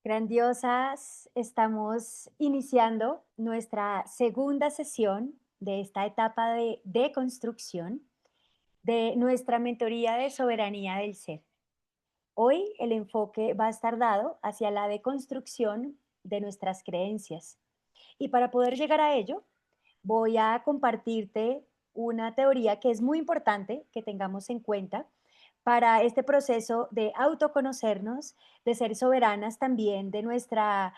Grandiosas, estamos iniciando nuestra segunda sesión de esta etapa de deconstrucción de nuestra mentoría de soberanía del ser. Hoy el enfoque va a estar dado hacia la deconstrucción de nuestras creencias. Y para poder llegar a ello, voy a compartirte una teoría que es muy importante que tengamos en cuenta para este proceso de autoconocernos, de ser soberanas también de nuestra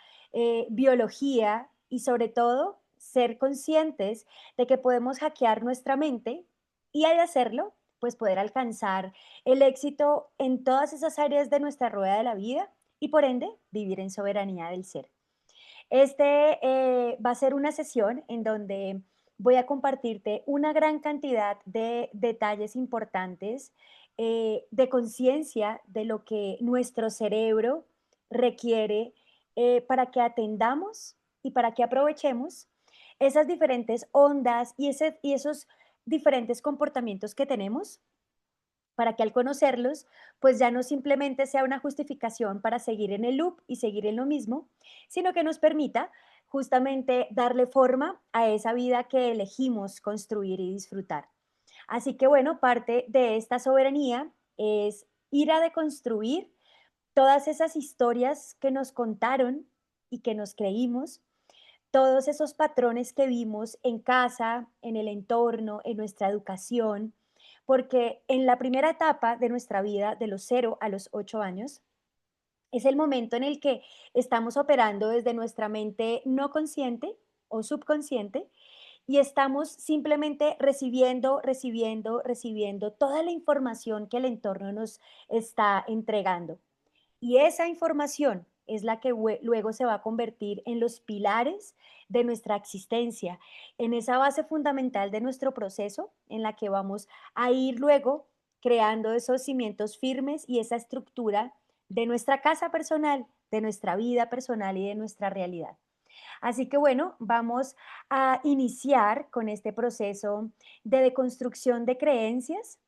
biología y sobre todo ser conscientes de que podemos hackear nuestra mente y al hacerlo, pues poder alcanzar el éxito en todas esas áreas de nuestra rueda de la vida y por ende vivir en soberanía del ser. Va a ser una sesión en donde voy a compartirte una gran cantidad de detalles importantes de conciencia de lo que nuestro cerebro requiere para que atendamos y para que aprovechemos esas diferentes ondas y esos diferentes comportamientos que tenemos para que al conocerlos, pues ya no simplemente sea una justificación para seguir en el loop y seguir en lo mismo, sino que nos permita justamente darle forma a esa vida que elegimos construir y disfrutar. Así que bueno, parte de esta soberanía es ir a deconstruir todas esas historias que nos contaron y que nos creímos, todos esos patrones que vimos en casa, en el entorno, en nuestra educación, porque en la primera etapa de nuestra vida, de los 0 a los 8 años, es el momento en el que estamos operando desde nuestra mente no consciente o subconsciente y estamos simplemente recibiendo toda la información que el entorno nos está entregando. Y esa información es la que luego se va a convertir en los pilares de nuestra existencia, en esa base fundamental de nuestro proceso, en la que vamos a ir luego creando esos cimientos firmes y esa estructura de nuestra casa personal, de nuestra vida personal y de nuestra realidad. Así que bueno, vamos a iniciar con este proceso de deconstrucción de creencias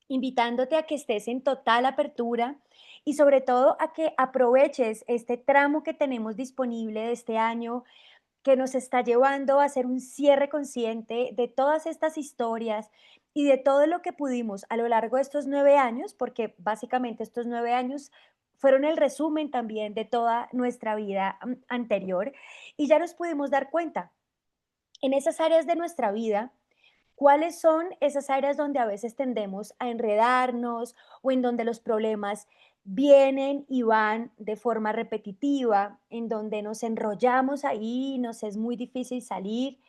invitándote a que estés en total apertura y sobre todo a que aproveches este tramo que tenemos disponible de este año que nos está llevando a hacer un cierre consciente de todas estas historias y de todo lo que pudimos a lo largo de estos 9 años, porque básicamente estos 9 años fueron el resumen también de toda nuestra vida anterior y ya nos pudimos dar cuenta en esas áreas de nuestra vida. ¿Cuáles son esas áreas donde a veces tendemos a enredarnos o en donde los problemas vienen y van de forma repetitiva, en donde nos enrollamos ahí, nos es muy difícil salir,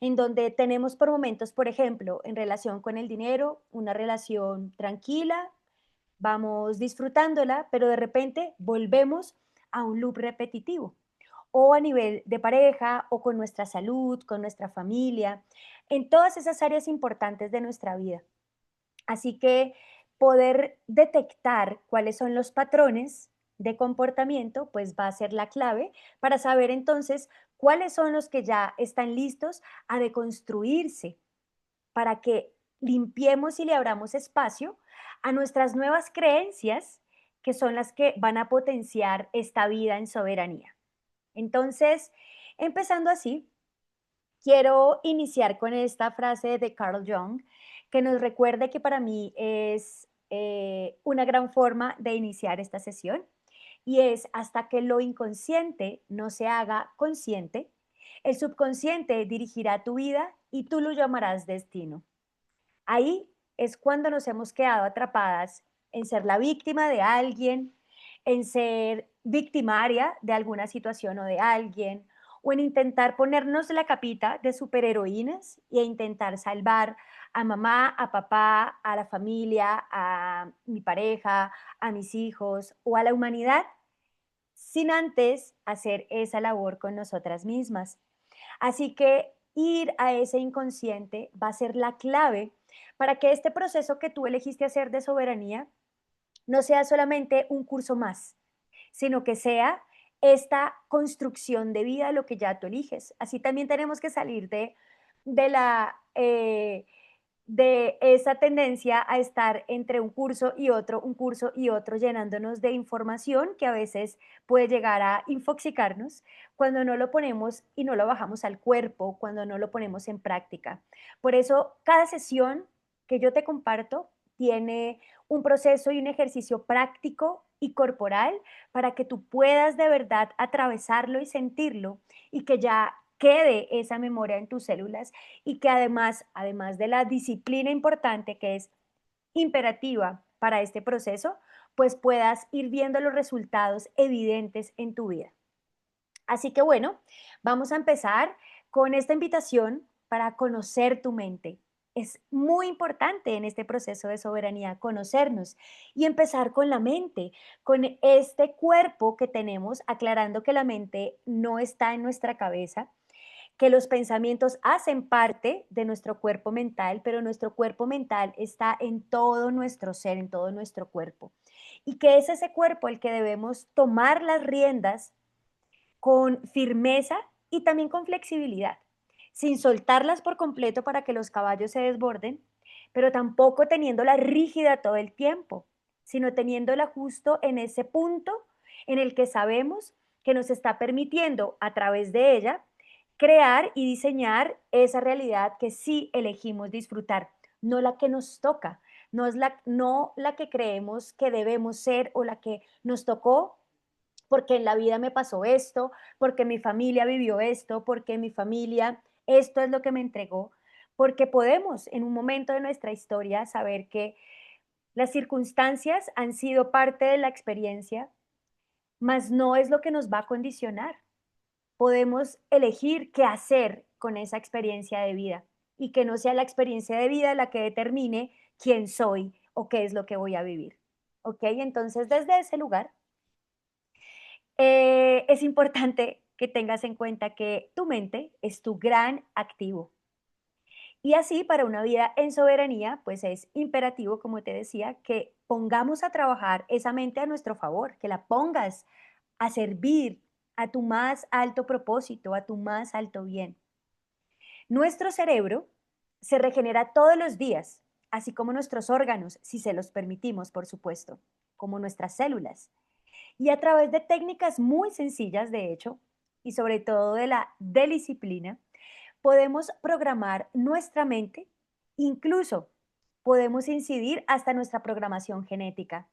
en donde tenemos por momentos, por ejemplo, en relación con el dinero, una relación tranquila, vamos disfrutándola, pero de repente volvemos a un loop repetitivo? O a nivel de pareja, o con nuestra salud, con nuestra familia, en todas esas áreas importantes de nuestra vida. Así que poder detectar cuáles son los patrones de comportamiento, pues va a ser la clave para saber entonces cuáles son los que ya están listos a deconstruirse para que limpiemos y le abramos espacio a nuestras nuevas creencias, que son las que van a potenciar esta vida en soberanía. Entonces, empezando así, quiero iniciar con esta frase de Carl Jung que nos recuerde que para mí es una gran forma de iniciar esta sesión y es hasta que lo inconsciente no se haga consciente, el subconsciente dirigirá tu vida y tú lo llamarás destino. Ahí es cuando nos hemos quedado atrapadas en ser la víctima de alguien, en ser victimaria de alguna situación o de alguien, o en intentar ponernos la capita de superheroínas e intentar salvar a mamá, a papá, a la familia, a mi pareja, a mis hijos o a la humanidad, sin antes hacer esa labor con nosotras mismas. Así que ir a ese inconsciente va a ser la clave para que este proceso que tú elegiste hacer de soberanía no sea solamente un curso más, sino que sea esta construcción de vida lo que ya tú eliges. Así también tenemos que salir de la de esa tendencia a estar entre un curso y otro, llenándonos de información que a veces puede llegar a infoxicarnos cuando no lo ponemos y no lo bajamos al cuerpo, cuando no lo ponemos en práctica. Por eso, cada sesión que yo te comparto tiene un proceso y un ejercicio práctico y corporal para que tú puedas de verdad atravesarlo y sentirlo y que ya quede esa memoria en tus células y que además de la disciplina importante que es imperativa para este proceso, pues puedas ir viendo los resultados evidentes en tu vida. Así que bueno, vamos a empezar con esta invitación para conocer tu mente. Es muy importante en este proceso de soberanía conocernos y empezar con la mente, con este cuerpo que tenemos, aclarando que la mente no está en nuestra cabeza, que los pensamientos hacen parte de nuestro cuerpo mental, pero nuestro cuerpo mental está en todo nuestro ser, en todo nuestro cuerpo. Y que es ese cuerpo el que debemos tomar las riendas con firmeza y también con flexibilidad, sin soltarlas por completo para que los caballos se desborden, pero tampoco teniéndola rígida todo el tiempo, sino teniéndola justo en ese punto en el que sabemos que nos está permitiendo a través de ella crear y diseñar esa realidad que sí elegimos disfrutar, no la que nos toca, no la que creemos que debemos ser o la que nos tocó porque en la vida me pasó esto, porque mi familia vivió esto, porque mi familia esto es lo que me entregó, porque podemos en un momento de nuestra historia saber que las circunstancias han sido parte de la experiencia, mas no es lo que nos va a condicionar. Podemos elegir qué hacer con esa experiencia de vida y que no sea la experiencia de vida la que determine quién soy o qué es lo que voy a vivir. ¿Ok? Entonces, desde ese lugar, es importante que tengas en cuenta que tu mente es tu gran activo. Y así, para una vida en soberanía, pues es imperativo, como te decía, que pongamos a trabajar esa mente a nuestro favor, que la pongas a servir a tu más alto propósito, a tu más alto bien. Nuestro cerebro se regenera todos los días, así como nuestros órganos, si se los permitimos, por supuesto, como nuestras células. Y a través de técnicas muy sencillas, de hecho, y sobre todo de la disciplina, podemos programar nuestra mente, incluso podemos incidir hasta nuestra programación genética.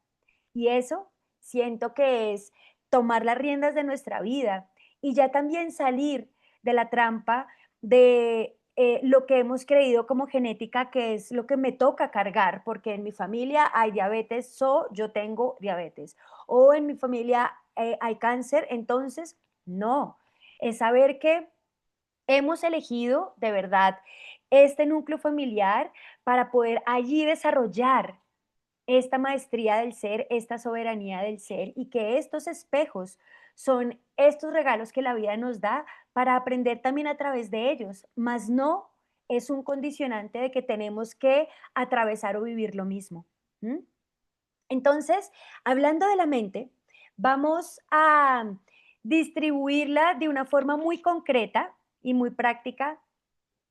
Y eso siento que es tomar las riendas de nuestra vida y ya también salir de la trampa de lo que hemos creído como genética, que es lo que me toca cargar, porque en mi familia hay diabetes, yo tengo diabetes, o en mi familia hay cáncer, entonces no, es saber que hemos elegido de verdad este núcleo familiar para poder allí desarrollar esta maestría del ser, esta soberanía del ser y que estos espejos son estos regalos que la vida nos da para aprender también a través de ellos, mas no es un condicionante de que tenemos que atravesar o vivir lo mismo. ¿Mm? Entonces, hablando de la mente, vamos a distribuirla de una forma muy concreta y muy práctica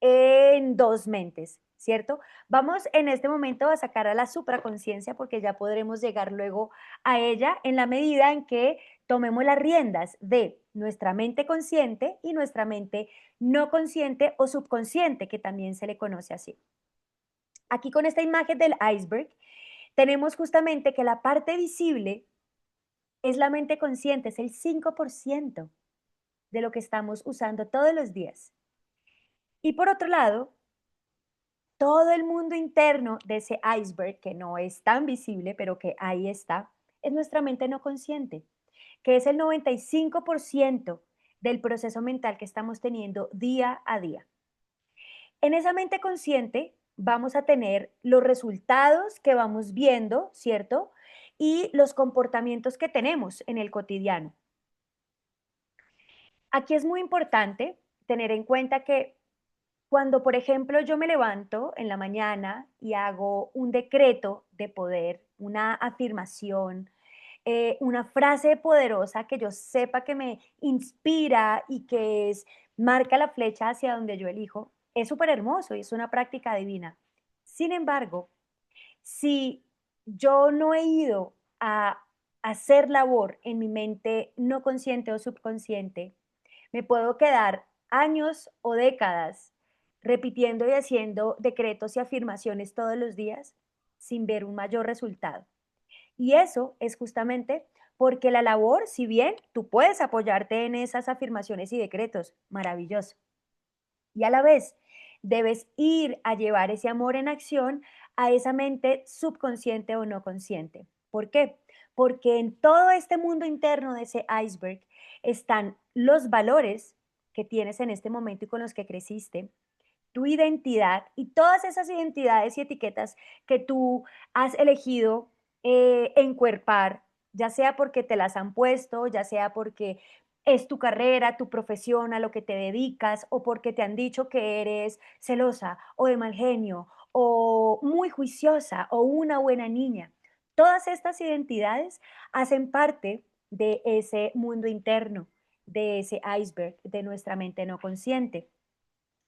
en dos mentes, ¿cierto? Vamos en este momento a sacar a la supraconciencia porque ya podremos llegar luego a ella en la medida en que tomemos las riendas de nuestra mente consciente y nuestra mente no consciente o subconsciente, que también se le conoce así. Aquí con esta imagen del iceberg tenemos justamente que la parte visible es la mente consciente, es el 5% de lo que estamos usando todos los días. Y por otro lado, todo el mundo interno de ese iceberg, que no es tan visible, pero que ahí está, es nuestra mente no consciente, que es el 95% del proceso mental que estamos teniendo día a día. En esa mente consciente vamos a tener los resultados que vamos viendo, ¿cierto? Y los comportamientos que tenemos en el cotidiano. Aquí es muy importante tener en cuenta que cuando, por ejemplo, yo me levanto en la mañana y hago un decreto de poder, una afirmación, una frase poderosa que yo sepa que me inspira y que marca la flecha hacia donde yo elijo, es súper hermoso y es una práctica divina. Sin embargo, si yo no he ido a hacer labor en mi mente no consciente o subconsciente, me puedo quedar años o décadas repitiendo y haciendo decretos y afirmaciones todos los días sin ver un mayor resultado. Y eso es justamente porque la labor, si bien tú puedes apoyarte en esas afirmaciones y decretos, maravilloso, y a la vez debes ir a llevar ese amor en acción a esa mente subconsciente o no consciente. ¿Por qué? Porque en todo este mundo interno de ese iceberg están los valores que tienes en este momento y con los que creciste, tu identidad y todas esas identidades y etiquetas que tú has elegido encuerpar, ya sea porque te las han puesto, ya sea porque es tu carrera, tu profesión, a lo que te dedicas, o porque te han dicho que eres celosa o de mal genio, o muy juiciosa, o una buena niña. Todas estas identidades hacen parte de ese mundo interno, de ese iceberg de nuestra mente no consciente.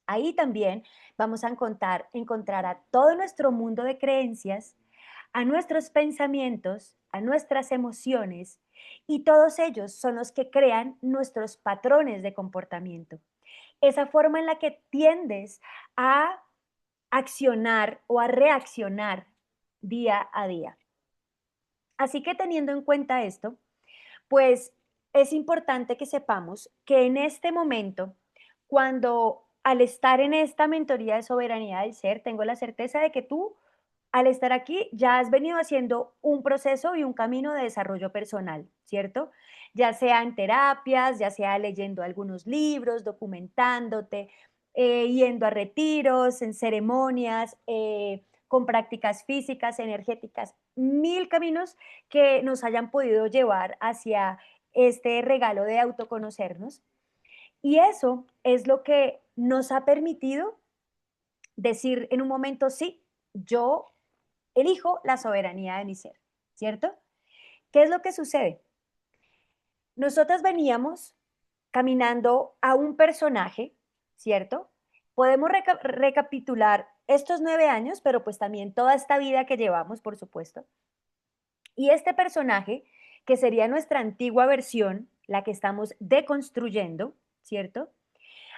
Ahí también vamos a encontrar a todo nuestro mundo de creencias, a nuestros pensamientos, a nuestras emociones, y todos ellos son los que crean nuestros patrones de comportamiento. Esa forma en la que tiendes a accionar o a reaccionar día a día. Así que teniendo en cuenta esto, pues es importante que sepamos que en este momento, cuando al estar en esta mentoría de soberanía del ser, tengo la certeza de que tú, al estar aquí, ya has venido haciendo un proceso y un camino de desarrollo personal, ¿cierto? Ya sea en terapias, ya sea leyendo algunos libros, documentándote, yendo a retiros, en ceremonias, con prácticas físicas, energéticas, mil caminos que nos hayan podido llevar hacia este regalo de autoconocernos. Y eso es lo que nos ha permitido decir en un momento, sí, yo elijo la soberanía de mi ser, ¿cierto? ¿Qué es lo que sucede? Nosotras veníamos caminando a un personaje, ¿cierto? Podemos recapitular estos 9 años, pero pues también toda esta vida que llevamos, por supuesto. Y este personaje, que sería nuestra antigua versión, la que estamos deconstruyendo, ¿cierto?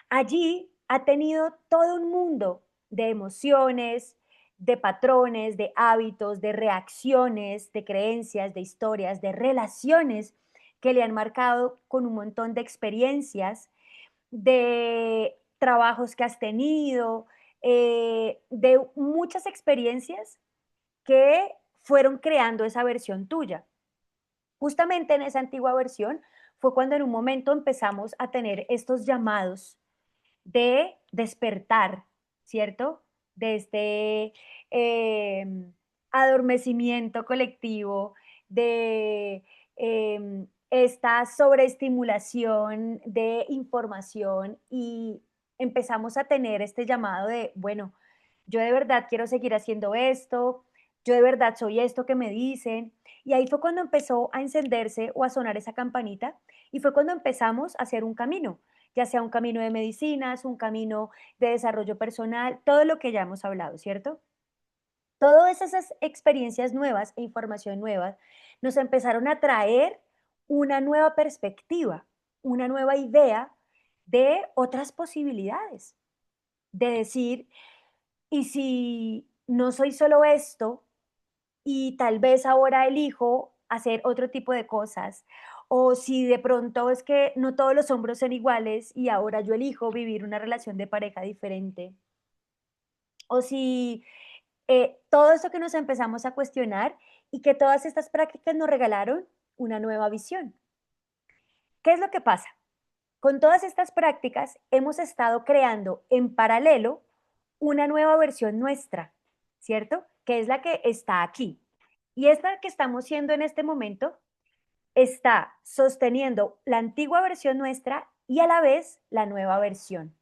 Allí ha tenido todo un mundo de emociones, de patrones, de hábitos, de reacciones, de creencias, de historias, de relaciones que le han marcado con un montón de experiencias, de trabajos que has tenido, de muchas experiencias que fueron creando esa versión tuya. Justamente en esa antigua versión fue cuando en un momento empezamos a tener estos llamados de despertar, ¿cierto? De este adormecimiento colectivo, de esta sobreestimulación de información y empezamos a tener este llamado de, bueno, yo de verdad quiero seguir haciendo esto, yo de verdad soy esto que me dicen. Y ahí fue cuando empezó a encenderse o a sonar esa campanita y fue cuando empezamos a hacer un camino, ya sea un camino de medicinas, un camino de desarrollo personal, todo lo que ya hemos hablado, ¿cierto? Todas esas experiencias nuevas e información nueva nos empezaron a traer una nueva perspectiva, una nueva idea de otras posibilidades, de decir, ¿y si no soy solo esto y tal vez ahora elijo hacer otro tipo de cosas? O si de pronto es que no todos los hombros son iguales y ahora yo elijo vivir una relación de pareja diferente. O si todo esto que nos empezamos a cuestionar y que todas estas prácticas nos regalaron una nueva visión. ¿Qué es lo que pasa? Con todas estas prácticas hemos estado creando en paralelo una nueva versión nuestra, ¿cierto? Que es la que está aquí. Y esta que estamos siendo en este momento está sosteniendo la antigua versión nuestra y a la vez la nueva versión.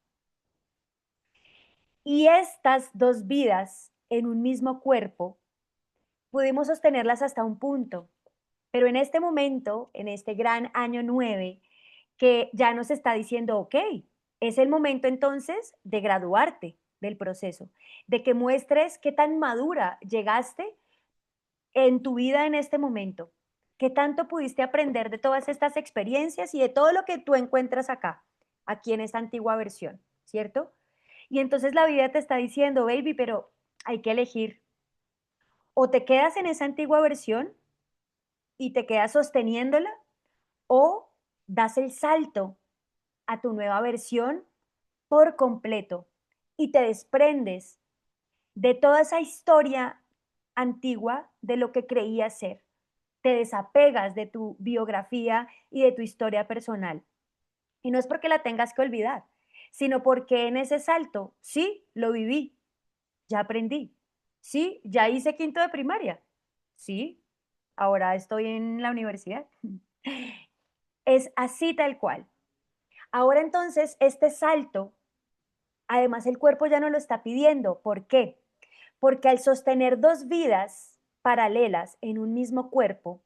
Y estas dos vidas en un mismo cuerpo pudimos sostenerlas hasta un punto, pero en este momento, en este gran año 9, que ya nos está diciendo, ok, es el momento entonces de graduarte, del proceso, de que muestres qué tan madura llegaste en tu vida en este momento, qué tanto pudiste aprender de todas estas experiencias y de todo lo que tú encuentras acá, aquí en esta antigua versión, ¿cierto? Y entonces la vida te está diciendo, baby, pero hay que elegir. O te quedas en esa antigua versión y te quedas sosteniéndola, o das el salto a tu nueva versión por completo y te desprendes de toda esa historia antigua de lo que creías ser. Te desapegas de tu biografía y de tu historia personal. Y no es porque la tengas que olvidar, sino porque en ese salto, sí, lo viví, ya aprendí, sí, ya hice quinto de primaria, sí, ahora estoy en la universidad. Es así tal cual. Ahora entonces, este salto, además el cuerpo ya no lo está pidiendo. ¿Por qué? Porque al sostener dos vidas paralelas en un mismo cuerpo,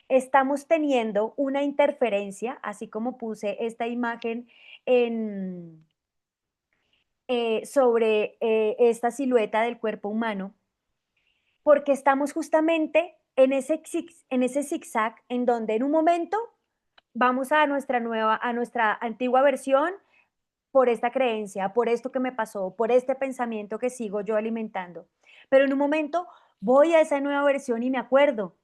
estamos teniendo una interferencia, así como puse esta imagen en, sobre esta silueta del cuerpo humano, porque estamos justamente en ese zigzag en donde en un momento vamos a nuestra antigua versión por esta creencia, por esto que me pasó, por este pensamiento que sigo yo alimentando. Pero en un momento voy a esa nueva versión y me acuerdo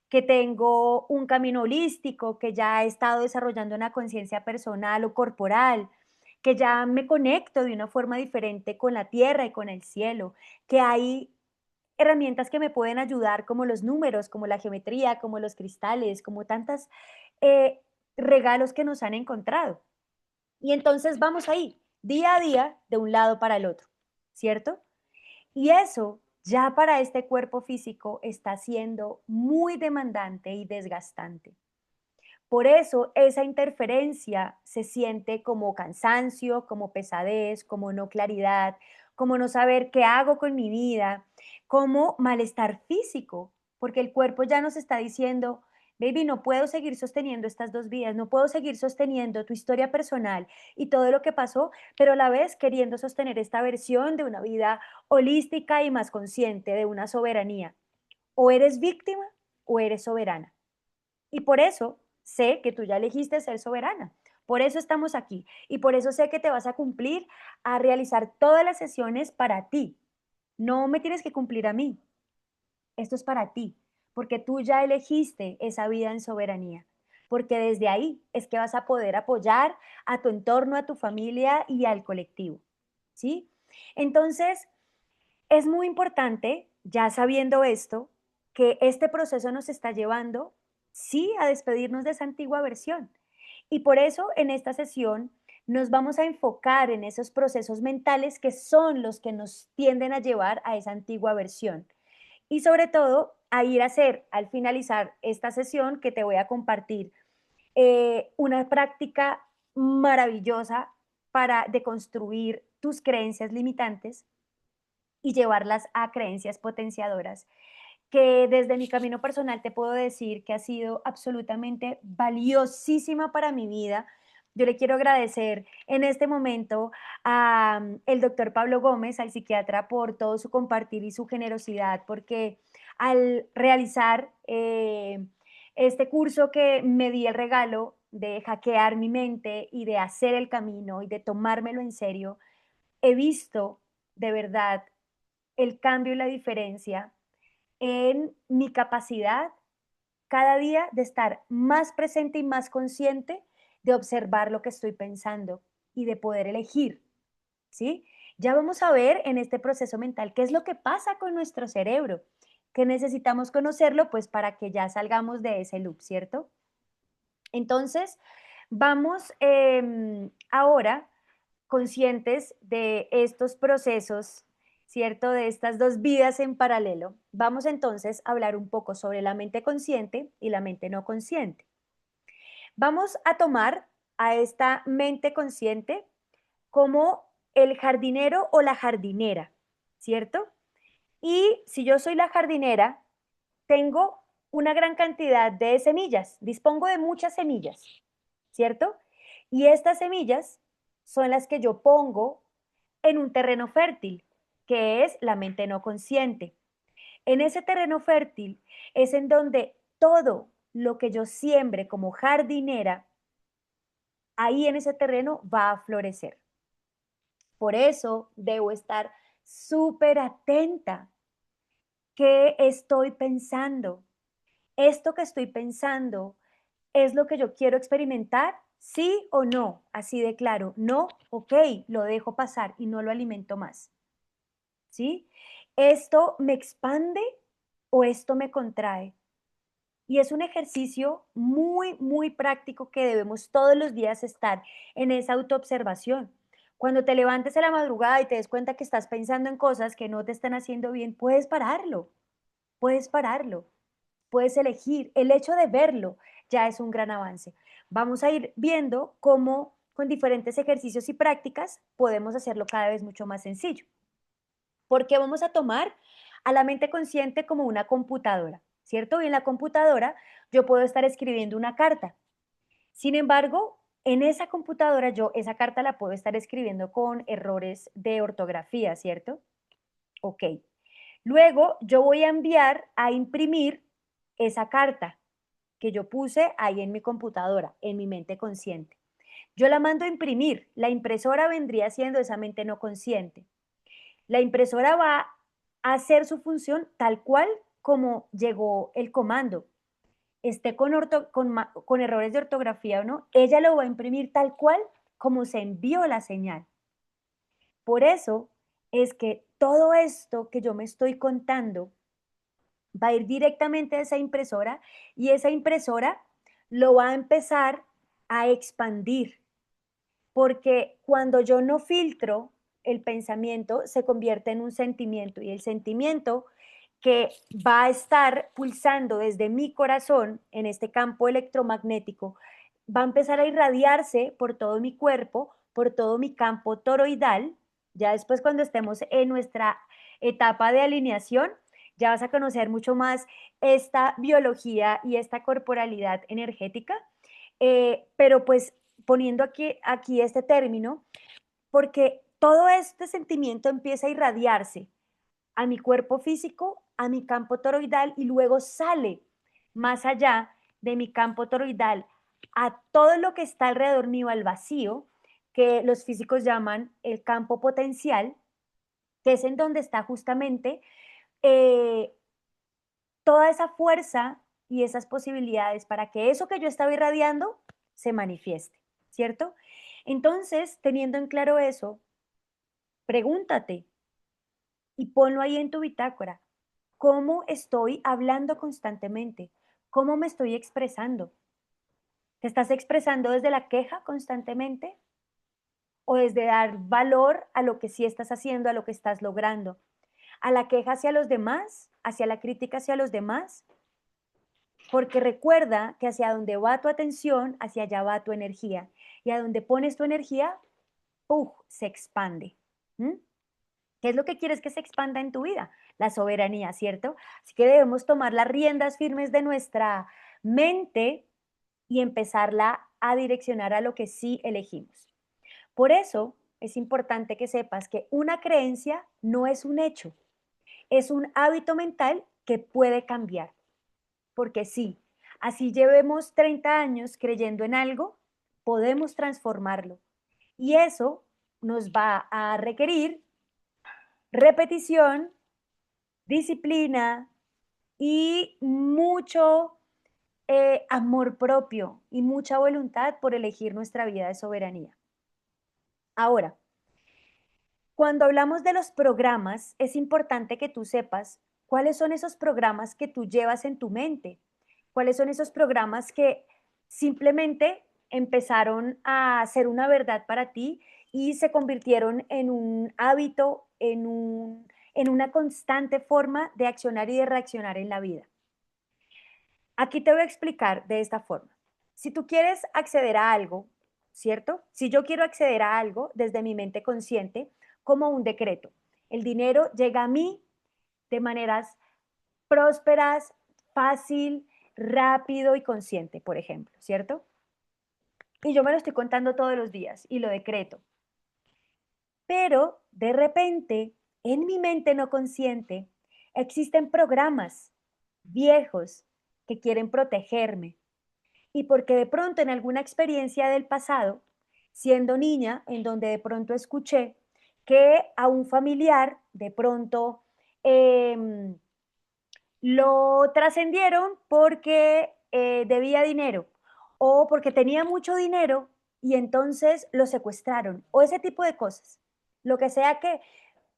que tengo un camino holístico, que ya he estado desarrollando una conciencia personal o corporal, que ya me conecto de una forma diferente con la tierra y con el cielo, que hay herramientas que me pueden ayudar como los números, como la geometría, como los cristales, como tantas regalos que nos han encontrado. Y entonces vamos ahí, día a día, de un lado para el otro, ¿cierto? Y eso ya para este cuerpo físico está siendo muy demandante y desgastante. Por eso esa interferencia se siente como cansancio, como pesadez, como no claridad, como no saber qué hago con mi vida, como malestar físico, porque el cuerpo ya nos está diciendo, baby, no puedo seguir sosteniendo estas dos vidas, no puedo seguir sosteniendo tu historia personal y todo lo que pasó, pero a la vez queriendo sostener esta versión de una vida holística y más consciente, de una soberanía. O eres víctima o eres soberana. Y por eso sé que tú ya elegiste ser soberana. Por eso estamos aquí. Y por eso sé que te vas a cumplir a realizar todas las sesiones para ti. No me tienes que cumplir a mí. Esto es para ti. Porque tú ya elegiste esa vida en soberanía. Porque desde ahí es que vas a poder apoyar a tu entorno, a tu familia y al colectivo. ¿Sí? Entonces, es muy importante, ya sabiendo esto, que este proceso nos está llevando, sí, a despedirnos de esa antigua versión. Y por eso en esta sesión nos vamos a enfocar en esos procesos mentales que son los que nos tienden a llevar a esa antigua versión. Y sobre todo a ir a hacer, al finalizar esta sesión que te voy a compartir, una práctica maravillosa para deconstruir tus creencias limitantes y llevarlas a creencias potenciadoras, que desde mi camino personal te puedo decir que ha sido absolutamente valiosísima para mi vida. Yo le quiero agradecer en este momento a el doctor Pablo Gómez, al psiquiatra, por todo su compartir y su generosidad, porque al realizar este curso que me di el regalo de hackear mi mente y de hacer el camino y de tomármelo en serio, he visto de verdad el cambio y la diferencia en mi capacidad cada día de estar más presente y más consciente de observar lo que estoy pensando y de poder elegir, ¿sí? Ya vamos a ver en este proceso mental qué es lo que pasa con nuestro cerebro, que necesitamos conocerlo pues para que ya salgamos de ese loop, ¿cierto? Entonces, vamos ahora conscientes de estos procesos, ¿cierto? De estas dos vidas en paralelo. Vamos entonces a hablar un poco sobre la mente consciente y la mente no consciente. Vamos a tomar a esta mente consciente como el jardinero o la jardinera, ¿cierto? Y si yo soy la jardinera, tengo una gran cantidad de semillas, dispongo de muchas semillas, ¿cierto? Y estas semillas son las que yo pongo en un terreno fértil, que es la mente no consciente. En ese terreno fértil es en donde todo lo que yo siembre como jardinera, ahí en ese terreno va a florecer. Por eso debo estar súper atenta. ¿Qué estoy pensando? ¿Esto que estoy pensando es lo que yo quiero experimentar? ¿Sí o no? Así de claro. No, ok, lo dejo pasar y no lo alimento más. ¿Sí? ¿Esto me expande o esto me contrae? Y es un ejercicio muy, muy práctico que debemos todos los días estar en esa autoobservación. Cuando te levantes a la madrugada y te des cuenta que estás pensando en cosas que no te están haciendo bien, puedes pararlo, puedes elegir. El hecho de verlo ya es un gran avance. Vamos a ir viendo cómo con diferentes ejercicios y prácticas podemos hacerlo cada vez mucho más sencillo. Porque vamos a tomar a la mente consciente como una computadora, ¿cierto? Y en la computadora yo puedo estar escribiendo una carta. Sin embargo, en esa computadora yo esa carta la puedo estar escribiendo con errores de ortografía, ¿cierto? Ok. Luego yo voy a enviar a imprimir esa carta que yo puse ahí en mi computadora, en mi mente consciente. Yo la mando a imprimir. La impresora vendría siendo esa mente no consciente. La impresora va a hacer su función tal cual como llegó el comando. Esté con errores de ortografía o no, ella lo va a imprimir tal cual como se envió la señal. Por eso es que todo esto que yo me estoy contando va a ir directamente a esa impresora y esa impresora lo va a empezar a expandir, porque cuando yo no filtro el pensamiento se convierte en un sentimiento y el sentimiento que va a estar pulsando desde mi corazón en este campo electromagnético va a empezar a irradiarse por todo mi cuerpo, por todo mi campo toroidal. Ya después cuando estemos en nuestra etapa de alineación, ya vas a conocer mucho más esta biología y esta corporalidad energética. Pero pues poniendo aquí este término, porque todo este sentimiento empieza a irradiarse a mi cuerpo físico, a mi campo toroidal y luego sale más allá de mi campo toroidal a todo lo que está alrededor mío, al vacío, que los físicos llaman el campo potencial, que es en donde está justamente eh, toda esa fuerza y esas posibilidades para que eso que yo estaba irradiando se manifieste, ¿cierto? Entonces, teniendo en claro eso, pregúntate y ponlo ahí en tu bitácora. ¿Cómo estoy hablando constantemente? ¿Cómo me estoy expresando? ¿Te estás expresando desde la queja constantemente o desde dar valor a lo que sí estás haciendo, a lo que estás logrando? ¿A la queja hacia los demás? ¿Hacia la crítica hacia los demás? Porque recuerda que hacia donde va tu atención, hacia allá va tu energía. Y a donde pones tu energía, ¡puf!, se expande. ¿Mm? ¿Qué es lo que quieres que se expanda en tu vida? La soberanía, ¿cierto? Así que debemos tomar las riendas firmes de nuestra mente y empezarla a direccionar a lo que sí elegimos. Por eso es importante que sepas que una creencia no es un hecho, es un hábito mental que puede cambiar. Porque sí, así llevemos 30 años creyendo en algo, podemos transformarlo. Y eso nos va a requerir repetición, disciplina y mucho amor propio y mucha voluntad por elegir nuestra vida de soberanía. Ahora, cuando hablamos de los programas, es importante que tú sepas cuáles son esos programas que tú llevas en tu mente, cuáles son esos programas que simplemente empezaron a ser una verdad para ti y se convirtieron en un hábito, en una constante forma de accionar y de reaccionar en la vida. Aquí te voy a explicar de esta forma. Si tú quieres acceder a algo, ¿cierto? Si yo quiero acceder a algo desde mi mente consciente, como un decreto, el dinero llega a mí de maneras prósperas, fácil, rápido y consciente, por ejemplo, ¿cierto? Y yo me lo estoy contando todos los días y lo decreto. Pero de repente, en mi mente no consciente, existen programas viejos que quieren protegerme. Y porque de pronto en alguna experiencia del pasado, siendo niña, en donde de pronto escuché que a un familiar de pronto em, lo trascendieron porque debía dinero o porque tenía mucho dinero y entonces lo secuestraron o ese tipo de cosas. Lo que sea que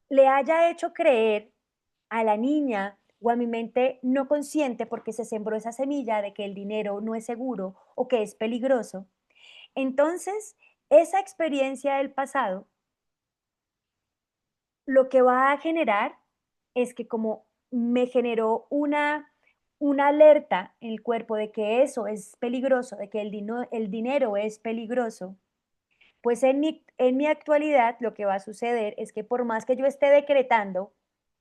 le haya hecho creer a la niña o a mi mente no consciente porque se sembró esa semilla de que el dinero no es seguro o que es peligroso. Entonces, esa experiencia del pasado lo que va a generar es que como me generó una alerta en el cuerpo de que eso es peligroso, de que el dinero es peligroso, pues en mi actualidad lo que va a suceder es que por más que yo esté decretando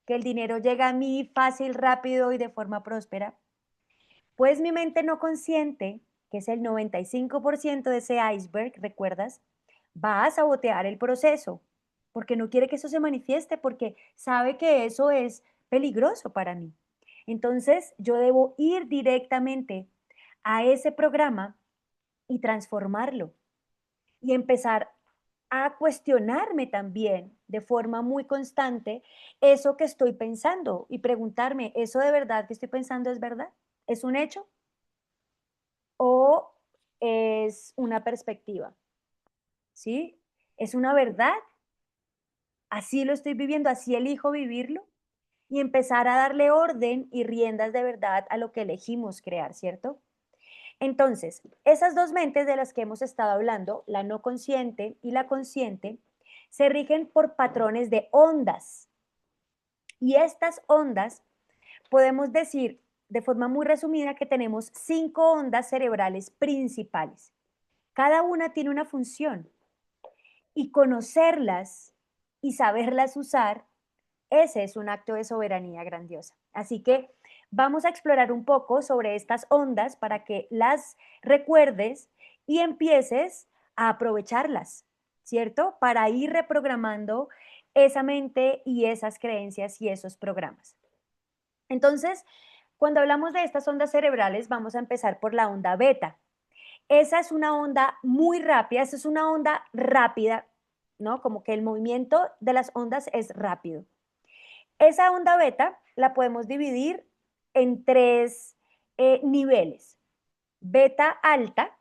que el dinero llega a mí fácil, rápido y de forma próspera, pues mi mente no consciente, que es el 95% de ese iceberg, ¿recuerdas? Va a sabotear el proceso, porque no quiere que eso se manifieste, porque sabe que eso es peligroso para mí. Entonces, yo debo ir directamente a ese programa y transformarlo y empezar a cuestionarme también de forma muy constante eso que estoy pensando y preguntarme, ¿eso de verdad que estoy pensando es verdad? ¿Es un hecho o es una perspectiva? ¿Sí? ¿Es una verdad? ¿Así lo estoy viviendo? ¿Así elijo vivirlo? Y empezar a darle orden y riendas de verdad a lo que elegimos crear, ¿cierto? Entonces, esas dos mentes de las que hemos estado hablando, la no consciente y la consciente, se rigen por patrones de ondas. Y estas ondas, podemos decir de forma muy resumida que tenemos 5 ondas cerebrales principales. Cada una tiene una función y conocerlas y saberlas usar, ese es un acto de soberanía grandiosa. Así que vamos a explorar un poco sobre estas ondas para que las recuerdes y empieces a aprovecharlas, ¿cierto? Para ir reprogramando esa mente y esas creencias y esos programas. Entonces, cuando hablamos de estas ondas cerebrales, vamos a empezar por la onda beta. Esa es una onda muy rápida, esa es una onda rápida, ¿no? Como que el movimiento de las ondas es rápido. Esa onda beta la podemos dividir en tres niveles. Beta alta,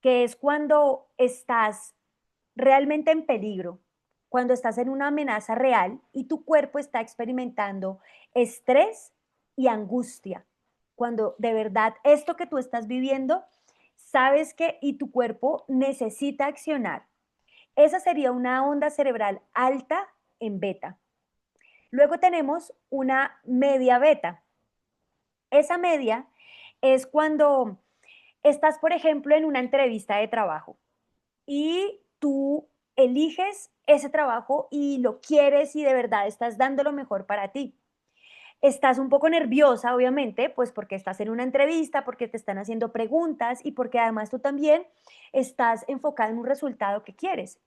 que es cuando estás realmente en peligro, cuando estás en una amenaza real y tu cuerpo está experimentando estrés y angustia. Cuando de verdad esto que tú estás viviendo, sabes que y tu cuerpo necesita accionar. Esa sería una onda cerebral alta en beta. Luego tenemos una media beta. Esa media es cuando estás, por ejemplo, en una entrevista de trabajo y tú eliges ese trabajo y lo quieres y de verdad estás dando lo mejor para ti. Estás un poco nerviosa, obviamente, pues porque estás en una entrevista, porque te están haciendo preguntas y porque además tú también estás enfocada en un resultado que quieres.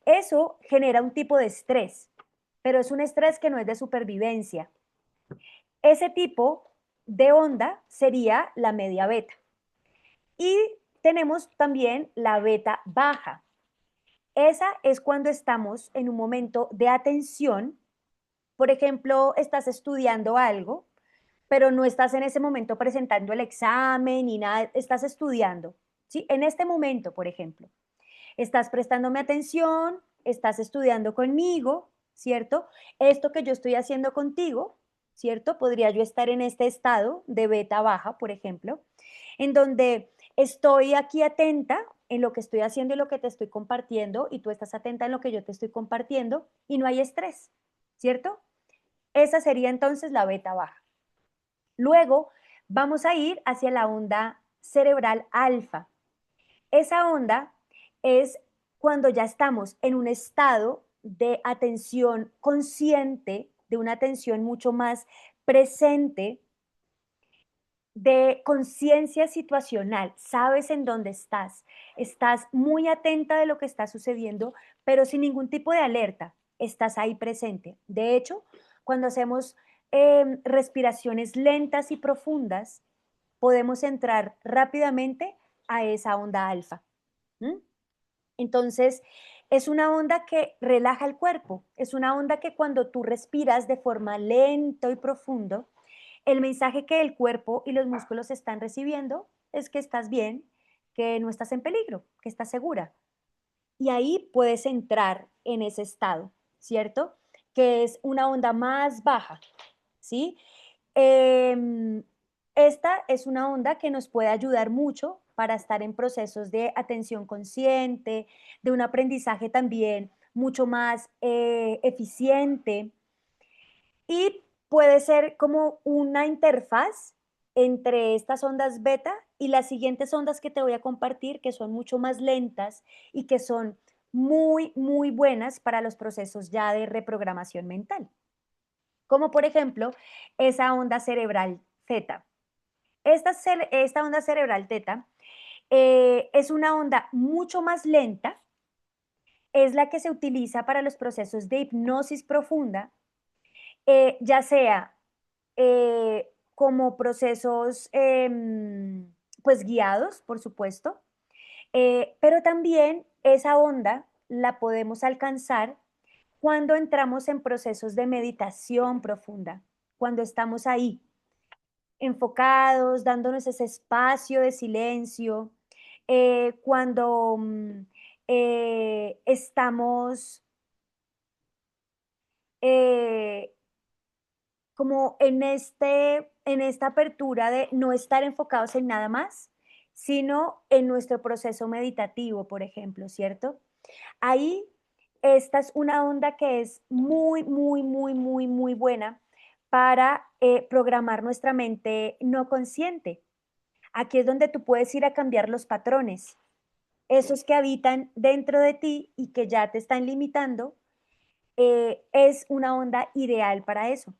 Eso genera un tipo de estrés, pero es un estrés que no es de supervivencia. Ese tipo de onda sería la media beta. Y tenemos también la beta baja. Esa es cuando estamos en un momento de atención. Por ejemplo, estás estudiando algo, pero no estás en ese momento presentando el examen ni nada, estás estudiando. ¿Sí? En este momento, por ejemplo, estás prestándome atención, estás estudiando conmigo, ¿cierto? Esto que yo estoy haciendo contigo, ¿cierto? Podría yo estar en este estado de beta baja, por ejemplo, en donde estoy aquí atenta en lo que estoy haciendo y lo que te estoy compartiendo y tú estás atenta en lo que yo te estoy compartiendo y no hay estrés, ¿cierto? Esa sería entonces la beta baja. Luego vamos a ir hacia la onda cerebral alfa. Esa onda es cuando ya estamos en un estado de atención consciente, de una atención mucho más presente, de conciencia situacional, sabes en dónde estás muy atenta de lo que está sucediendo, pero sin ningún tipo de alerta. estás ahí presente. De hecho, cuando hacemos respiraciones lentas y profundas, podemos entrar rápidamente a esa onda alfa. ¿M? Entonces, es una onda que relaja el cuerpo, es una onda que cuando tú respiras de forma lento y profundo, el mensaje que el cuerpo y los músculos están recibiendo es que estás bien, que no estás en peligro, que estás segura. Y ahí puedes entrar en ese estado, ¿cierto? Que es una onda más baja, ¿sí? Em, Esta es una onda que nos puede ayudar mucho para estar en procesos de atención consciente, de un aprendizaje también mucho más eficiente y puede ser como una interfaz entre estas ondas beta y las siguientes ondas que te voy a compartir, que son mucho más lentas y que son muy, muy buenas para los procesos ya de reprogramación mental. Como por ejemplo, esa onda cerebral theta. Esta onda cerebral theta es una onda mucho más lenta, es la que se utiliza para los procesos de hipnosis profunda, ya sea como procesos pues guiados, por supuesto, pero también esa onda la podemos alcanzar cuando entramos en procesos de meditación profunda, cuando estamos ahí, enfocados, dándonos ese espacio de silencio, cuando estamos eh, como en esta apertura de no estar enfocados en nada más, sino en nuestro proceso meditativo, por ejemplo, ¿cierto? Ahí esta es una onda que es muy, muy, muy, muy, muy buena para programar nuestra mente no consciente. Aquí es donde tú puedes ir a cambiar los patrones, esos que habitan dentro de ti y que ya te están limitando, es una onda ideal para eso.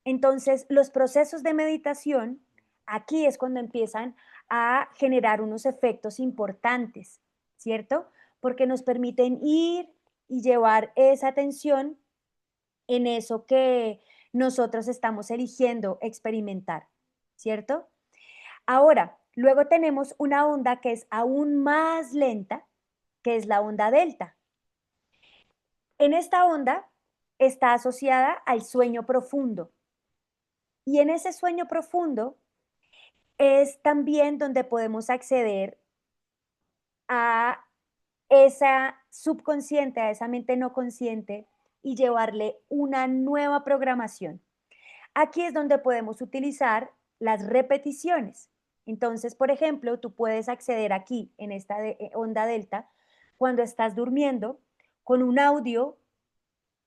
Entonces, los procesos de meditación, aquí es cuando empiezan a generar unos efectos importantes, ¿cierto? Porque nos permiten ir y llevar esa atención en eso que nosotros estamos eligiendo experimentar, ¿cierto? Ahora, luego tenemos una onda que es aún más lenta, que es la onda delta. En esta onda está asociada al sueño profundo. Y en ese sueño profundo es también donde podemos acceder a esa subconsciente, a esa mente no consciente y llevarle una nueva programación. Aquí es donde podemos utilizar las repeticiones. Entonces, por ejemplo, tú puedes acceder aquí en esta onda delta cuando estás durmiendo con un audio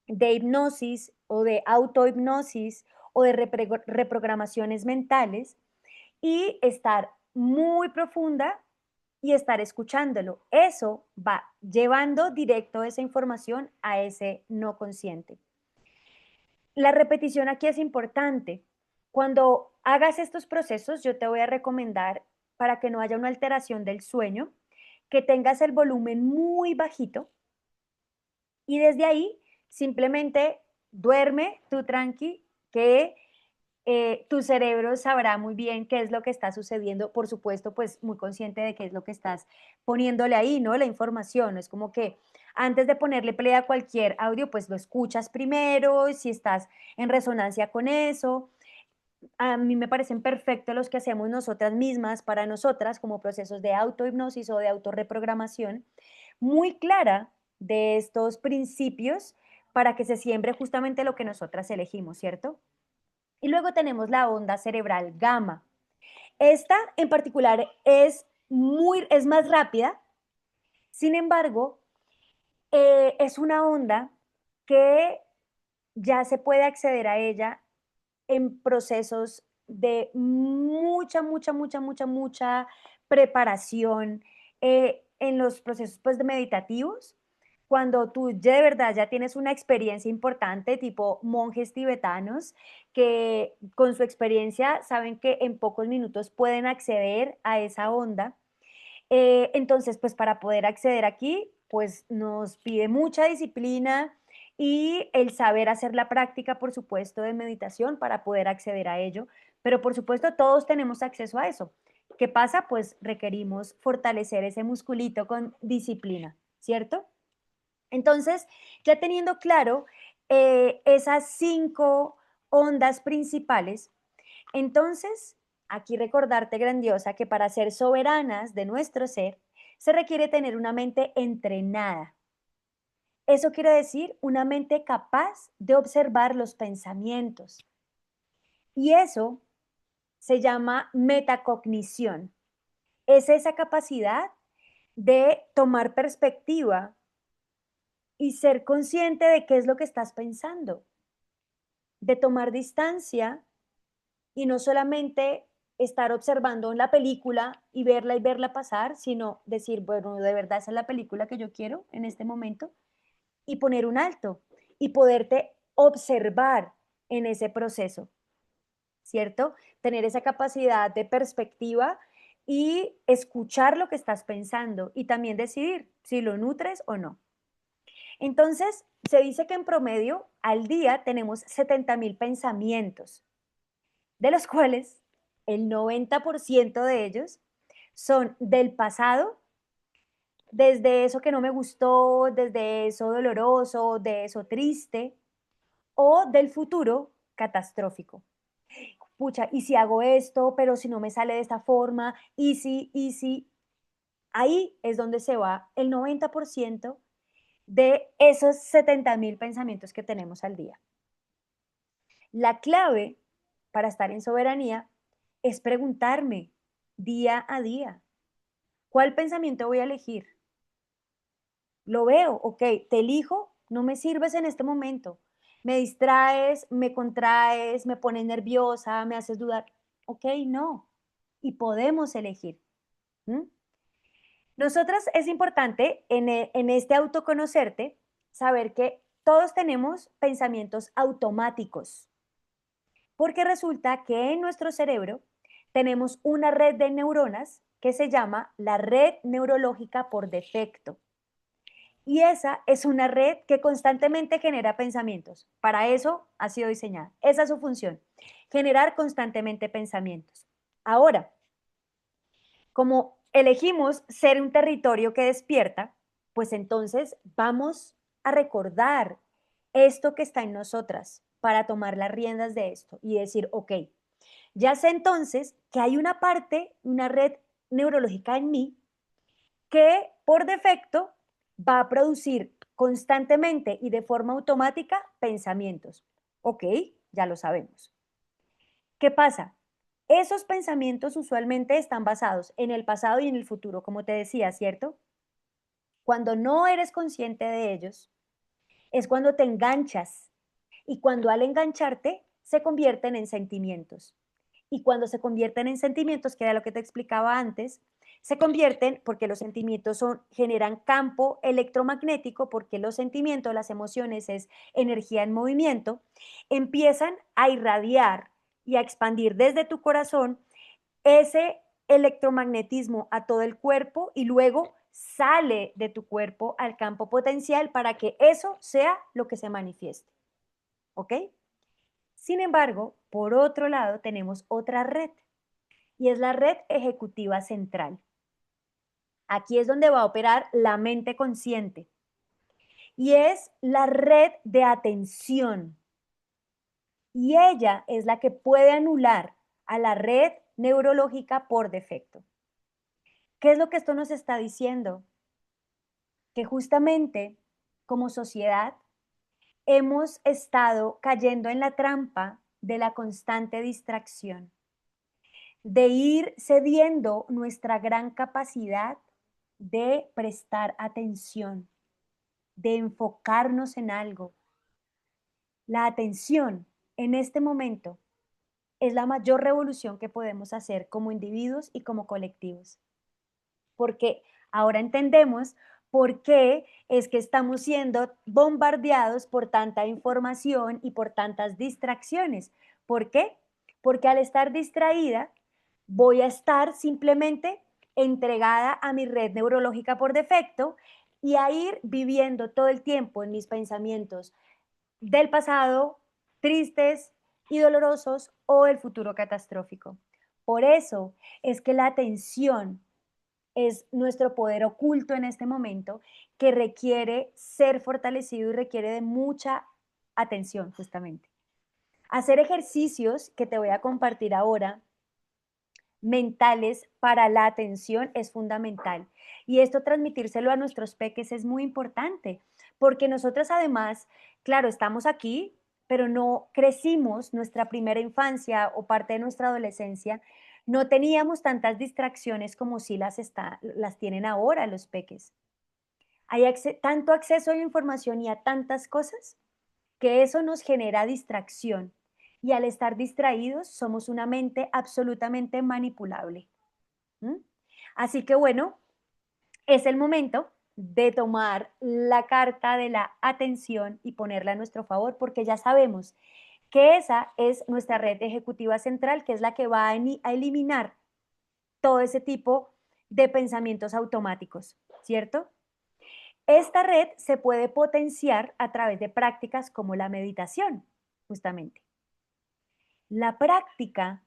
de hipnosis o de autohipnosis o de reprogramaciones mentales y estar muy profunda y estar escuchándolo. Eso va llevando directo esa información a ese no consciente. La repetición aquí es importante. Cuando hagas estos procesos, yo te voy a recomendar, para que no haya una alteración del sueño, que tengas el volumen muy bajito y desde ahí simplemente duerme tú tranqui, que tu cerebro sabrá muy bien qué es lo que está sucediendo, por supuesto, pues muy consciente de qué es lo que estás poniéndole ahí, ¿no? La información, es como que antes de ponerle play a cualquier audio, pues lo escuchas primero, si estás en resonancia con eso. A mí me parecen perfectos los que hacemos nosotras mismas para nosotras como procesos de autohipnosis o de autorreprogramación, muy clara de estos principios para que se siembre justamente lo que nosotras elegimos, ¿cierto? Y luego tenemos la onda cerebral gamma. Esta en particular es más rápida, sin embargo, es una onda que ya se puede acceder a ella en procesos de mucha, mucha, mucha, mucha, mucha preparación en los procesos pues, de meditativos. Cuando tú ya de verdad ya tienes una experiencia importante, tipo monjes tibetanos, que con su experiencia saben que en pocos minutos pueden acceder a esa onda. Entonces, pues para poder acceder aquí, pues nos pide mucha disciplina y el saber hacer la práctica, por supuesto, de meditación para poder acceder a ello. Pero por supuesto, todos tenemos acceso a eso. ¿Qué pasa? Pues requerimos fortalecer ese musculito con disciplina, ¿cierto? Entonces, ya teniendo claro esas 5 ondas principales, entonces, aquí recordarte, grandiosa, que para ser soberanas de nuestro ser, se requiere tener una mente entrenada. Eso quiere decir una mente capaz de observar los pensamientos. Y eso se llama metacognición. Es esa capacidad de tomar perspectiva y ser consciente de qué es lo que estás pensando, de tomar distancia y no solamente estar observando la película y verla pasar, sino decir, bueno, de verdad esa es la película que yo quiero en este momento y poner un alto y poderte observar en ese proceso, ¿cierto? Tener esa capacidad de perspectiva y escuchar lo que estás pensando y también decidir si lo nutres o no. Entonces, se dice que en promedio al día tenemos 70.000 pensamientos, de los cuales el 90% de ellos son del pasado, desde eso que no me gustó, desde eso doloroso, de eso triste, o del futuro catastrófico. Pucha, ¿y si hago esto, pero si no me sale de esta forma? ¿Y si? Ahí es donde se va el 90% de esos 70.000 pensamientos que tenemos al día. La clave para estar en soberanía es preguntarme día a día, ¿cuál pensamiento voy a elegir? Lo veo, ok, te elijo, no me sirves en este momento. Me distraes, me contraes, me pones nerviosa, me haces dudar. Ok, no. Y podemos elegir. ¿Mm? Nosotras es importante en este autoconocerte saber que todos tenemos pensamientos automáticos, porque resulta que en nuestro cerebro tenemos una red de neuronas que se llama la red neurológica por defecto. Y esa es una red que constantemente genera pensamientos. Para eso ha sido diseñada. Esa es su función, generar constantemente pensamientos. Ahora, como elegimos ser un territorio que despierta, pues entonces vamos a recordar esto que está en nosotras para tomar las riendas de esto y decir, ok, ya sé entonces que hay una parte, una red neurológica en mí que por defecto va a producir constantemente y de forma automática pensamientos. Ok, ya lo sabemos. ¿Qué pasa? Esos pensamientos usualmente están basados en el pasado y en el futuro, como te decía, ¿cierto? Cuando no eres consciente de ellos, es cuando te enganchas y cuando al engancharte se convierten en sentimientos. Y cuando se convierten en sentimientos, que era lo que te explicaba antes, se convierten porque los sentimientos generan campo electromagnético, porque los sentimientos, las emociones es energía en movimiento, empiezan a irradiar y a expandir desde tu corazón ese electromagnetismo a todo el cuerpo y luego sale de tu cuerpo al campo potencial para que eso sea lo que se manifieste. ¿Ok? Sin embargo, por otro lado, tenemos otra red y es la red ejecutiva central. Aquí es donde va a operar la mente consciente y es la red de atención. Y ella es la que puede anular a la red neurológica por defecto. ¿Qué es lo que esto nos está diciendo? Que justamente como sociedad hemos estado cayendo en la trampa de la constante distracción, de ir cediendo nuestra gran capacidad de prestar atención, de enfocarnos en algo. La atención en este momento es la mayor revolución que podemos hacer como individuos y como colectivos, porque ahora entendemos por qué es que estamos siendo bombardeados por tanta información y por tantas distracciones. ¿Por qué? Porque al estar distraída, voy a estar simplemente entregada a mi red neurológica por defecto y a ir viviendo todo el tiempo en mis pensamientos del pasado, tristes y dolorosos, o el futuro catastrófico. Por eso es que la atención es nuestro poder oculto en este momento, que requiere ser fortalecido y requiere de mucha atención, justamente. Hacer ejercicios que te voy a compartir ahora, mentales para la atención, es fundamental. Y esto transmitírselo a nuestros peques es muy importante, porque nosotros además, claro, estamos aquí, pero no crecimos nuestra primera infancia o parte de nuestra adolescencia, no teníamos tantas distracciones como si las tienen ahora los peques. Hay tanto acceso a la información y a tantas cosas que eso nos genera distracción. Y al estar distraídos, somos una mente absolutamente manipulable. ¿Mm? Así que bueno, es el momento de tomar la carta de la atención y ponerla a nuestro favor, porque ya sabemos que esa es nuestra red ejecutiva central, que es la que va a eliminar todo ese tipo de pensamientos automáticos, ¿cierto? Esta red se puede potenciar a través de prácticas como la meditación, justamente. La práctica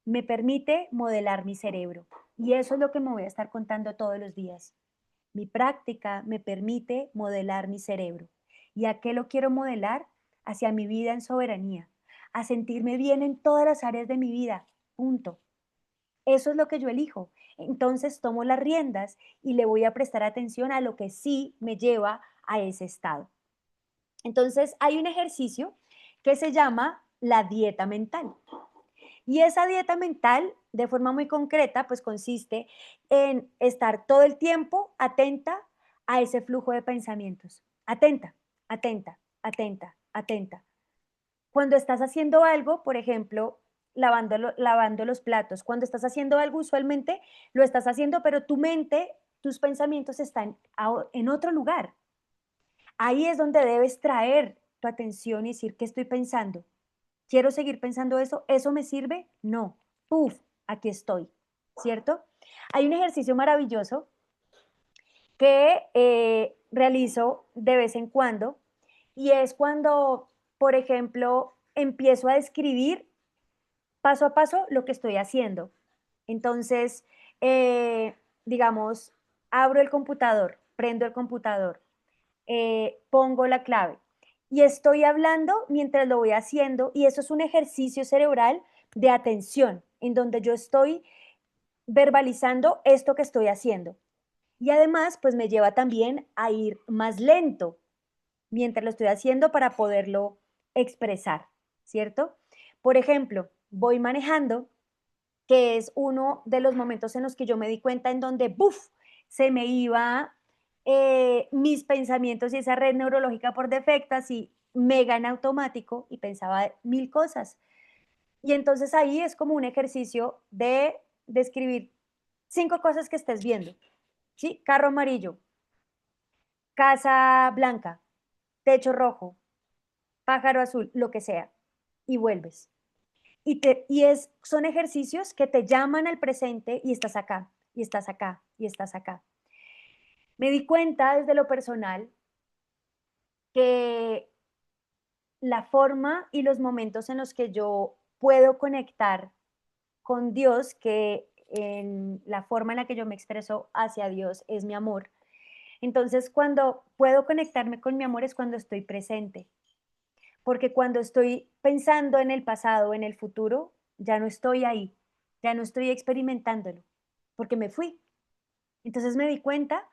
me permite modelar mi cerebro y eso es lo que me voy a estar contando todos los días. Mi práctica me permite modelar mi cerebro. ¿Y a qué lo quiero modelar? Hacia mi vida en soberanía, a sentirme bien en todas las áreas de mi vida. Punto. Eso es lo que yo elijo. Entonces tomo las riendas y le voy a prestar atención a lo que sí me lleva a ese estado. Entonces hay un ejercicio que se llama la dieta mental. Y esa dieta mental, de forma muy concreta, pues consiste en estar todo el tiempo atenta a ese flujo de pensamientos. Atenta, atenta, atenta, atenta. Cuando estás haciendo algo, por ejemplo, lavando los platos, cuando estás haciendo algo, usualmente lo estás haciendo, pero tu mente, tus pensamientos están en otro lugar. Ahí es donde debes traer tu atención y decir, ¿qué estoy pensando? ¿Quiero seguir pensando eso? ¿Eso me sirve? No. Puf, aquí estoy, ¿cierto? Hay un ejercicio maravilloso que realizo de vez en cuando y es cuando, por ejemplo, empiezo a describir paso a paso lo que estoy haciendo. Entonces, digamos, abro el computador, prendo el computador, pongo la clave y estoy hablando mientras lo voy haciendo y eso es un ejercicio cerebral de atención en donde yo estoy verbalizando esto que estoy haciendo. Y además, pues me lleva también a ir más lento mientras lo estoy haciendo para poderlo expresar, ¿cierto? Por ejemplo, voy manejando, que es uno de los momentos en los que yo me di cuenta en donde, ¡buf!, se me iba mis pensamientos y esa red neurológica por defecto, así mega en automático y pensaba mil cosas. Y entonces ahí es como un ejercicio de describir 5 cosas que estés viendo, ¿sí? Carro amarillo, casa blanca, techo rojo, pájaro azul, lo que sea, y vuelves. Son ejercicios que te llaman al presente y estás acá, y estás acá, y estás acá. Me di cuenta desde lo personal que la forma y los momentos en los que yo puedo conectar con Dios, que en la forma en la que yo me expreso hacia Dios es mi amor. Entonces, cuando puedo conectarme con mi amor es cuando estoy presente, porque cuando estoy pensando en el pasado, en el futuro, ya no estoy ahí, ya no estoy experimentándolo, porque me fui. Entonces me di cuenta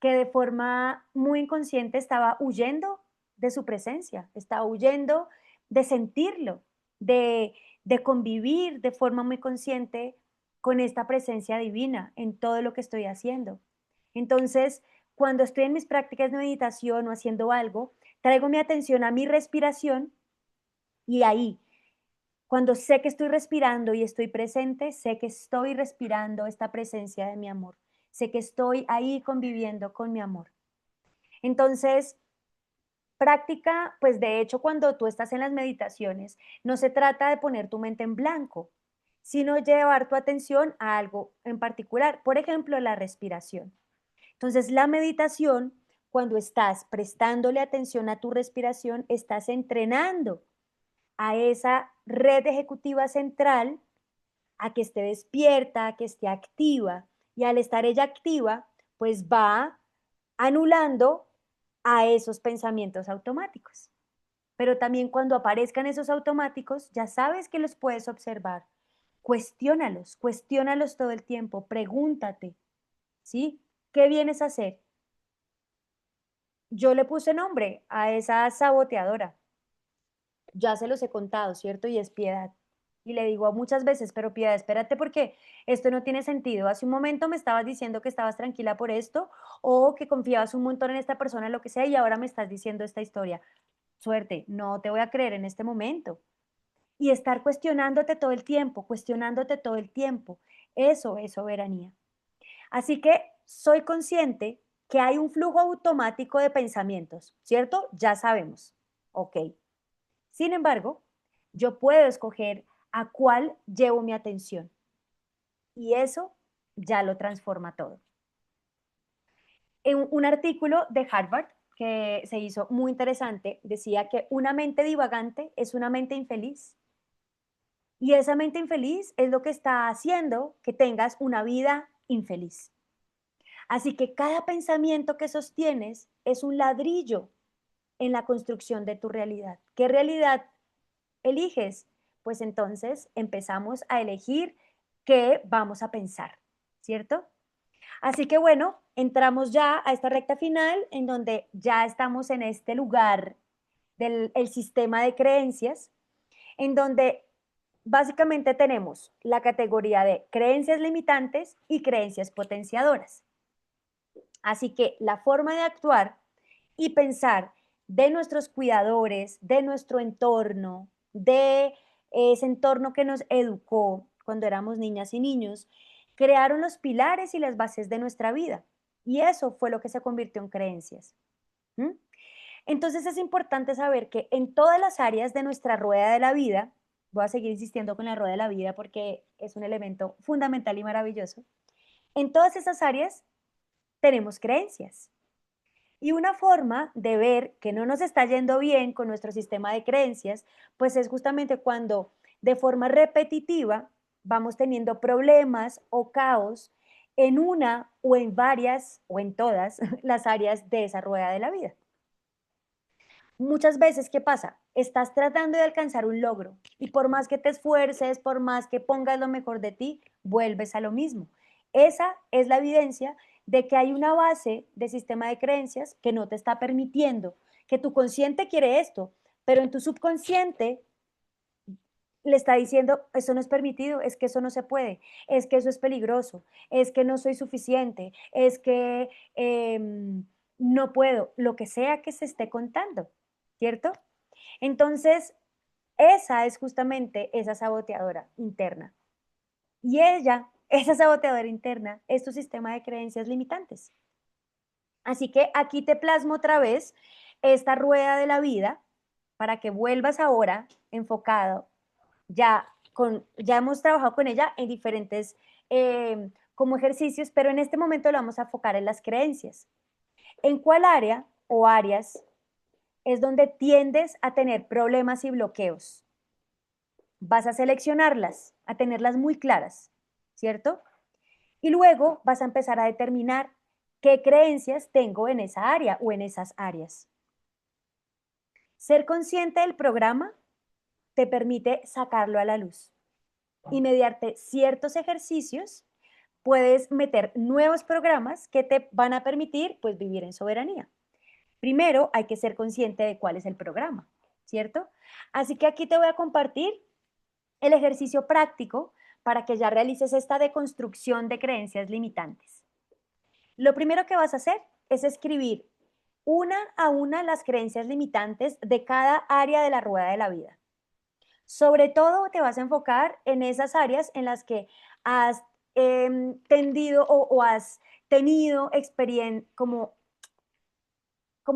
que de forma muy inconsciente estaba huyendo de su presencia, estaba huyendo de sentirlo, de, de convivir de forma muy consciente con esta presencia divina en todo lo que estoy haciendo. Entonces, cuando estoy en mis prácticas de meditación o haciendo algo, traigo mi atención a mi respiración y ahí, cuando sé que estoy respirando y estoy presente, sé que estoy respirando esta presencia de mi amor. Sé que estoy ahí conviviendo con mi amor. Entonces, práctica, pues de hecho, cuando tú estás en las meditaciones, no se trata de poner tu mente en blanco, sino llevar tu atención a algo en particular, por ejemplo, la respiración. Entonces, la meditación cuando estás prestándole atención a tu respiración, estás entrenando a esa red ejecutiva central a que esté despierta, a que esté activa. Y al estar ella activa, pues va anulando a esos pensamientos automáticos. Pero también cuando aparezcan esos automáticos, ya sabes que los puedes observar. Cuestiónalos todo el tiempo, pregúntate, ¿sí? ¿Qué vienes a hacer? Yo le puse nombre a esa saboteadora. Ya se los he contado, ¿cierto? Y es Piedad. Y le digo muchas veces, pero Piedad, espérate porque esto no tiene sentido. Hace un momento me estabas diciendo que estabas tranquila por esto o que confiabas un montón en esta persona, lo que sea, y ahora me estás diciendo esta historia. Suerte, no te voy a creer en este momento. Y estar cuestionándote todo el tiempo. Eso es soberanía. Así que soy consciente que hay un flujo automático de pensamientos, ¿cierto? Ya sabemos. Ok. Sin embargo, yo puedo escoger a cuál llevo mi atención. Y eso ya lo transforma todo. En un artículo de Harvard que se hizo muy interesante, decía que una mente divagante es una mente infeliz. Y esa mente infeliz es lo que está haciendo que tengas una vida infeliz. Así que cada pensamiento que sostienes es un ladrillo en la construcción de tu realidad. ¿Qué realidad eliges? Pues entonces empezamos a elegir qué vamos a pensar, ¿cierto? Así que bueno, entramos ya a esta recta final en donde ya estamos en este lugar del sistema de creencias, en donde básicamente tenemos la categoría de creencias limitantes y creencias potenciadoras. Así que la forma de actuar y pensar de nuestros cuidadores, de nuestro entorno, de ese entorno que nos educó cuando éramos niñas y niños, crearon los pilares y las bases de nuestra vida. Y eso fue lo que se convirtió en creencias. ¿Mm? Entonces es importante saber que en todas las áreas de nuestra rueda de la vida, voy a seguir insistiendo con la rueda de la vida porque es un elemento fundamental y maravilloso, en todas esas áreas tenemos creencias. Y una forma de ver que no nos está yendo bien con nuestro sistema de creencias, pues es justamente cuando de forma repetitiva vamos teniendo problemas o caos en una o en varias o en todas las áreas de esa rueda de la vida. Muchas veces, ¿qué pasa? Estás tratando de alcanzar un logro y por más que te esfuerces, por más que pongas lo mejor de ti, vuelves a lo mismo. Esa es la evidencia de que hay una base de sistema de creencias que no te está permitiendo, que tu consciente quiere esto, pero en tu subconsciente le está diciendo, eso no es permitido, es que eso no se puede, es que eso es peligroso, es que no soy suficiente, es que no puedo, lo que sea que se esté contando, ¿cierto? Entonces, esa es justamente esa saboteadora interna. Y ella, esa saboteadora interna, es tu sistema de creencias limitantes. Así que aquí te plasmo otra vez esta rueda de la vida para que vuelvas ahora enfocado. Ya hemos trabajado con ella en diferentes como ejercicios, pero en este momento lo vamos a enfocar en las creencias. ¿En cuál área o áreas es donde tiendes a tener problemas y bloqueos? Vas a seleccionarlas, a tenerlas muy claras, ¿cierto? Y luego vas a empezar a determinar qué creencias tengo en esa área o en esas áreas. Ser consciente del programa te permite sacarlo a la luz y mediante ciertos ejercicios puedes meter nuevos programas que te van a permitir pues vivir en soberanía. Primero hay que ser consciente de cuál es el programa, ¿cierto? Así que aquí te voy a compartir el ejercicio práctico para que ya realices esta deconstrucción de creencias limitantes. Lo primero que vas a hacer es escribir una a una las creencias limitantes de cada área de la rueda de la vida. Sobre todo te vas a enfocar en esas áreas en las que has tendido o has tenido como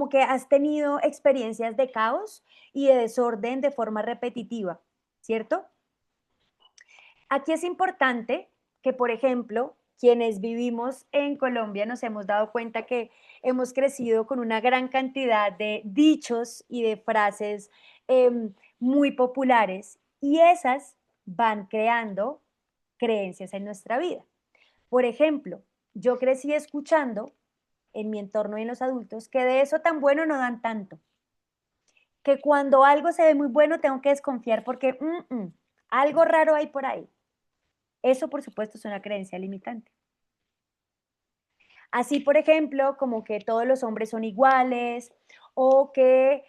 que has tenido experiencias de caos y de desorden de forma repetitiva, ¿cierto? Aquí es importante que, por ejemplo, quienes vivimos en Colombia nos hemos dado cuenta que hemos crecido con una gran cantidad de dichos y de frases muy populares y esas van creando creencias en nuestra vida. Por ejemplo, yo crecí escuchando en mi entorno y en los adultos que de eso tan bueno no dan tanto, que cuando algo se ve muy bueno tengo que desconfiar porque algo raro hay por ahí. Eso, por supuesto, es una creencia limitante. Así, por ejemplo, como que todos los hombres son iguales, o que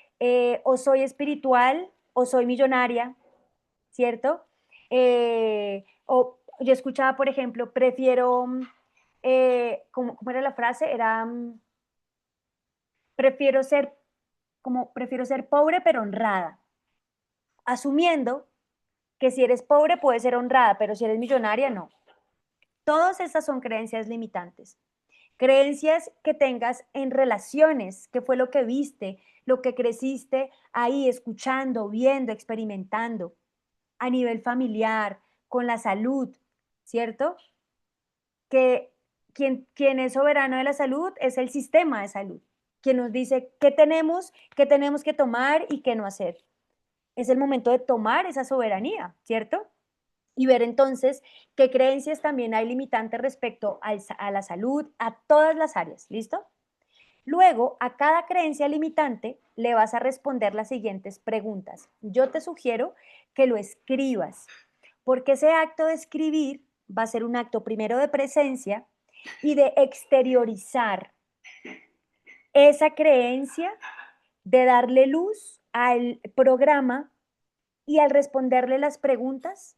o soy espiritual o soy millonaria, ¿cierto? O yo escuchaba, por ejemplo, prefiero, ¿cómo era la frase? Era, prefiero ser, prefiero ser pobre pero honrada, asumiendo que si eres pobre puedes ser honrada, pero si eres millonaria, no. Todas esas son creencias limitantes. Creencias que tengas en relaciones, que fue lo que viste, lo que creciste ahí escuchando, viendo, experimentando, a nivel familiar, con la salud, ¿cierto? Que quien es soberano de la salud es el sistema de salud, quien nos dice qué tenemos que tomar y qué no hacer. Es el momento de tomar esa soberanía, ¿cierto? Y ver entonces qué creencias también hay limitantes respecto a la salud, a todas las áreas, ¿listo? Luego, a cada creencia limitante le vas a responder las siguientes preguntas. Yo te sugiero que lo escribas, porque ese acto de escribir va a ser un acto primero de presencia y de exteriorizar esa creencia, de darle luz al programa y al responderle las preguntas,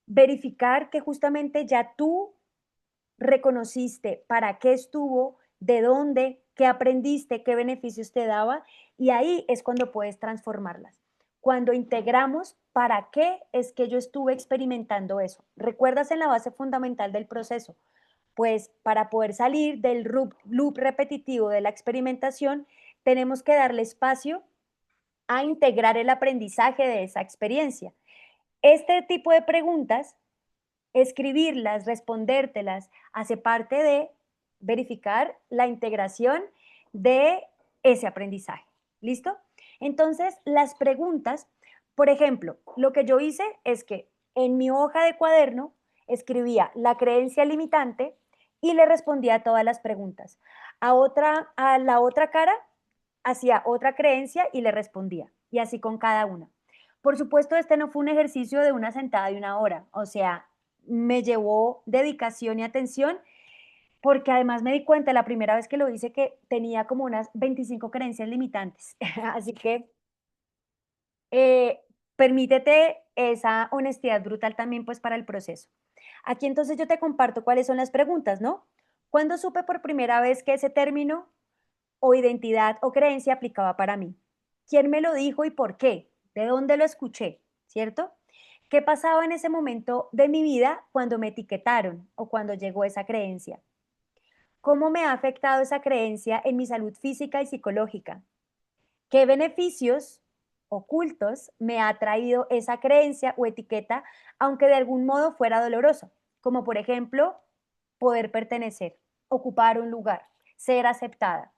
verificar que justamente ya tú reconociste para qué estuvo, de dónde, qué aprendiste, qué beneficios te daba, y ahí es cuando puedes transformarlas. Cuando integramos para qué es que yo estuve experimentando eso. ¿Recuerdas en la base fundamental del proceso? Pues para poder salir del loop repetitivo de la experimentación, tenemos que darle espacio a integrar el aprendizaje de esa experiencia. Este tipo de preguntas, escribirlas, respondértelas, hace parte de verificar la integración de ese aprendizaje. ¿Listo? Entonces, las preguntas, por ejemplo, lo que yo hice es que en mi hoja de cuaderno escribía la creencia limitante y le respondía a todas las preguntas. A la otra cara hacía otra creencia y le respondía. Y así con cada una. Por supuesto, este no fue un ejercicio de una sentada de una hora. O sea, me llevó dedicación y atención porque además me di cuenta la primera vez que lo hice que tenía como unas 25 creencias limitantes. Así que eh, permítete esa honestidad brutal también pues para el proceso. Aquí entonces yo te comparto cuáles son las preguntas, ¿no? ¿Cuándo supe por primera vez que ese término o identidad o creencia aplicaba para mí? ¿Quién me lo dijo y por qué? ¿De dónde lo escuché? ¿Cierto? ¿Qué pasaba en ese momento de mi vida cuando me etiquetaron o cuando llegó esa creencia? ¿Cómo me ha afectado esa creencia en mi salud física y psicológica? ¿Qué beneficios ocultos me ha traído esa creencia o etiqueta, aunque de algún modo fuera doloroso? Como por ejemplo, poder pertenecer, ocupar un lugar, ser aceptada,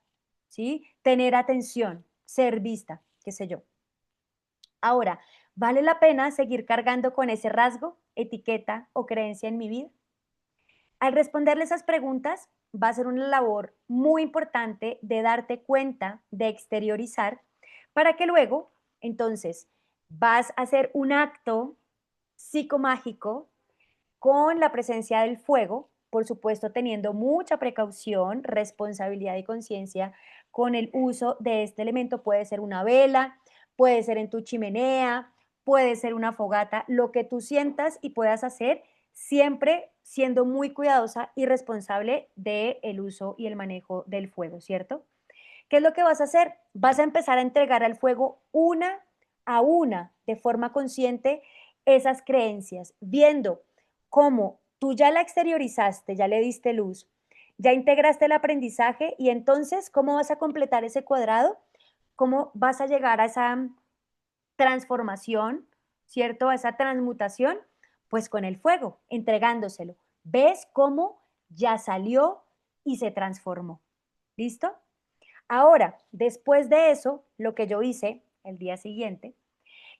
¿sí? Tener atención, ser vista, qué sé yo. Ahora, ¿vale la pena seguir cargando con ese rasgo, etiqueta o creencia en mi vida? Al responderle esas preguntas, va a ser una labor muy importante de darte cuenta, de exteriorizar, para que luego, entonces, vas a hacer un acto psicomágico con la presencia del fuego, por supuesto teniendo mucha precaución, responsabilidad y conciencia con el uso de este elemento. Puede ser una vela, puede ser en tu chimenea, puede ser una fogata, lo que tú sientas y puedas hacer, siempre siendo muy cuidadosa y responsable del uso y el manejo del fuego, ¿cierto? ¿Qué es lo que vas a hacer? Vas a empezar a entregar al fuego una a una, de forma consciente, esas creencias, viendo cómo tú ya la exteriorizaste, ya le diste luz, ya integraste el aprendizaje y entonces, ¿cómo vas a completar ese cuadrado? ¿Cómo vas a llegar a esa transformación, ¿cierto? A esa transmutación, pues con el fuego, entregándoselo. ¿Ves cómo ya salió y se transformó? ¿Listo? Ahora, después de eso, lo que yo hice el día siguiente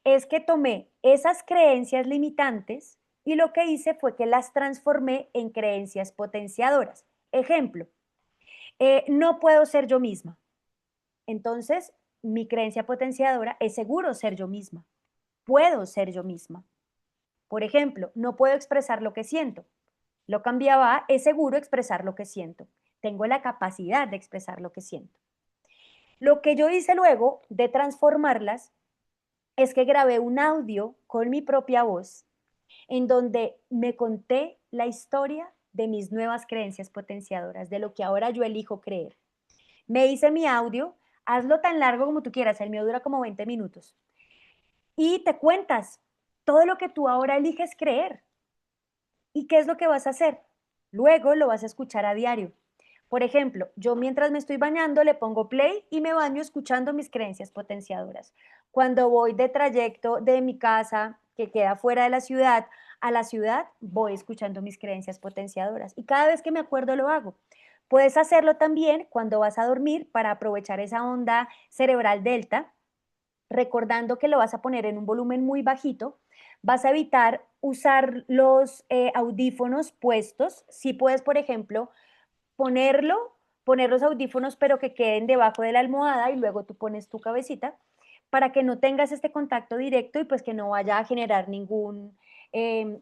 es que tomé esas creencias limitantes y lo que hice fue que las transformé en creencias potenciadoras. Ejemplo, no puedo ser yo misma. Entonces, mi creencia potenciadora es seguro ser yo misma. Puedo ser yo misma. Por ejemplo, no puedo expresar lo que siento. Lo cambiaba a es seguro expresar lo que siento. Tengo la capacidad de expresar lo que siento. Lo que yo hice luego de transformarlas es que grabé un audio con mi propia voz en donde me conté la historia de mis nuevas creencias potenciadoras, de lo que ahora yo elijo creer. Me hice mi audio, hazlo tan largo como tú quieras, el mío dura como 20 minutos, y te cuentas todo lo que tú ahora eliges creer. ¿Y qué es lo que vas a hacer? Luego lo vas a escuchar a diario. Por ejemplo, yo mientras me estoy bañando le pongo play y me baño escuchando mis creencias potenciadoras. Cuando voy de trayecto de mi casa, que queda fuera de la ciudad, a la ciudad, voy escuchando mis creencias potenciadoras. Y cada vez que me acuerdo lo hago. Puedes hacerlo también cuando vas a dormir para aprovechar esa onda cerebral delta, recordando que lo vas a poner en un volumen muy bajito. Vas a evitar usar los audífonos puestos. Si puedes, por ejemplo, poner los audífonos, pero que queden debajo de la almohada y luego tú pones tu cabecita para que no tengas este contacto directo y pues que no vaya a generar ningún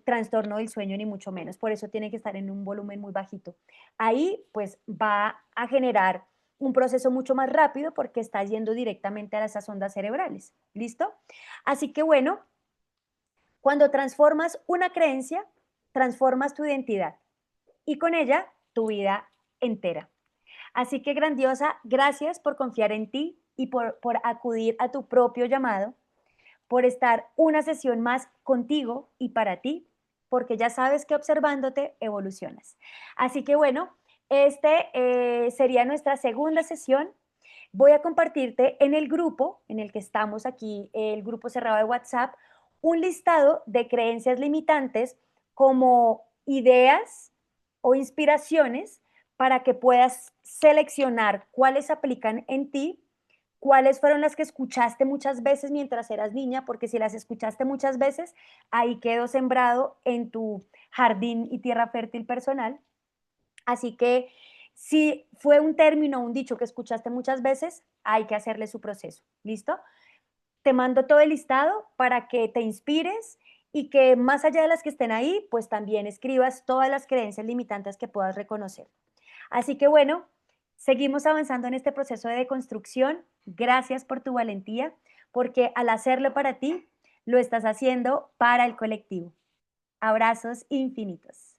trastorno del sueño ni mucho menos. Por eso tiene que estar en un volumen muy bajito. Ahí pues va a generar un proceso mucho más rápido porque está yendo directamente a esas ondas cerebrales. ¿Listo? Así que bueno, cuando transformas una creencia, transformas tu identidad y con ella tu vida entera. Así que grandiosa, gracias por confiar en ti y por acudir a tu propio llamado, por estar una sesión más contigo y para ti, porque ya sabes que observándote evolucionas. Así que bueno, sería nuestra segunda sesión. Voy a compartirte en el grupo en el que estamos aquí, el grupo cerrado de WhatsApp, un listado de creencias limitantes como ideas o inspiraciones para que puedas seleccionar cuáles aplican en ti, cuáles fueron las que escuchaste muchas veces mientras eras niña, porque si las escuchaste muchas veces, ahí quedó sembrado en tu jardín y tierra fértil personal. Así que si fue un término, un dicho que escuchaste muchas veces, hay que hacerle su proceso. ¿Listo? Te mando todo el listado para que te inspires y que más allá de las que estén ahí, pues también escribas todas las creencias limitantes que puedas reconocer. Así que bueno, seguimos avanzando en este proceso de deconstrucción. Gracias por tu valentía, porque al hacerlo para ti, lo estás haciendo para el colectivo. Abrazos infinitos.